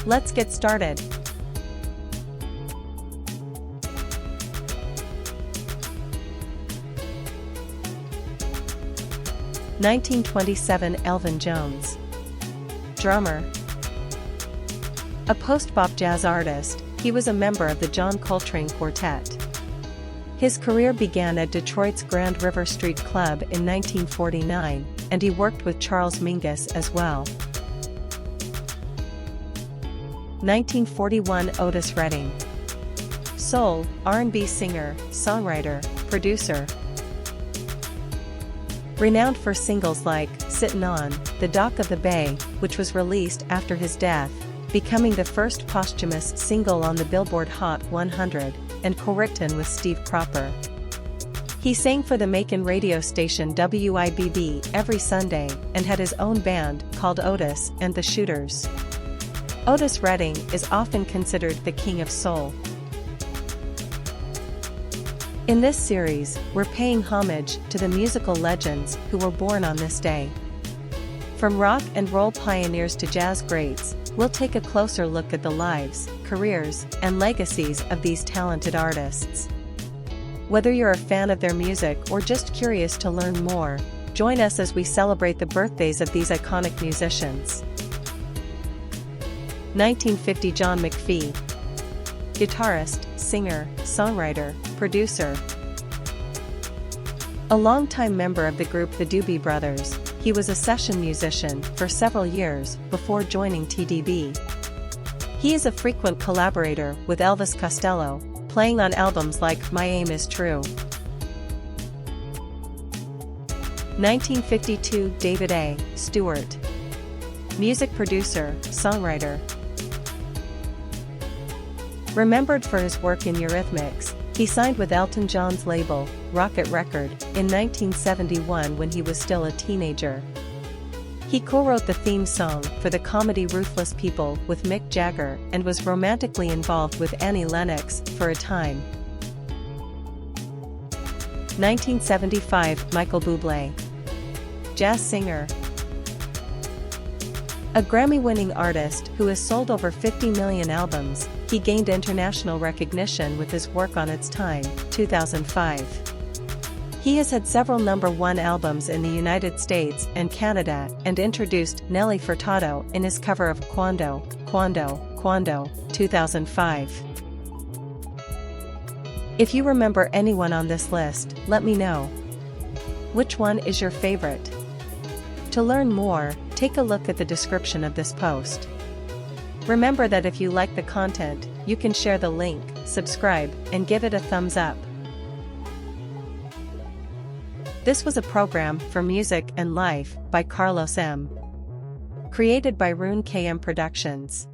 Let's get started. (1927) Elvin Jones. Drummer. A post-bop jazz artist, he was a member of the John Coltrane Quartet. His career began at Detroit's Grand River Street Club in 1949, and he worked with Charles Mingus as well. 1941 Otis Redding. Soul, R&B singer, songwriter, producer. Renowned for singles like Sittin' On, The Dock of the Bay, which was released after his death, becoming the first posthumous single on the Billboard Hot 100, and co-written with Steve Cropper. He sang for the Macon radio station WIBB every Sunday and had his own band called Otis and the Shooters. Otis Redding is often considered the king of soul. In this series, we're paying homage to the musical legends who were born on this day. From rock and roll pioneers to jazz greats, we'll take a closer look at the lives, careers, and legacies of these talented artists. Whether you're a fan of their music or just curious to learn more, join us as we celebrate the birthdays of these iconic musicians. 1950 John McPhee. Guitarist, singer, songwriter, producer. A longtime member of the group the Doobie Brothers, he was a session musician for several years before joining TDB. He is a frequent collaborator with Elvis Costello, playing on albums like My Aim Is True. 1952 David A. Stewart. Music producer, songwriter. Remembered for his work in Eurythmics, he signed with Elton John's label, Rocket Record, in 1971 when he was still a teenager. He co-wrote the theme song for the comedy Ruthless People with Mick Jagger and was romantically involved with Annie Lennox for a time. 1975 Michael Bublé. Jazz singer. A Grammy-winning artist who has sold over 50 million albums, he gained international recognition with his work on It's Time, 2005. He has had several #1 albums in the United States and Canada and introduced Nelly Furtado in his cover of Quando, Quando, Quando, 2005. If you remember anyone on this list, let me know. Which one is your favorite? To learn more, take a look at the description of this post. Remember that if you like the content, you can share the link, subscribe, and give it a thumbs up. This was a program for Music and Life by Karlos M. Created by Rune KM Productions.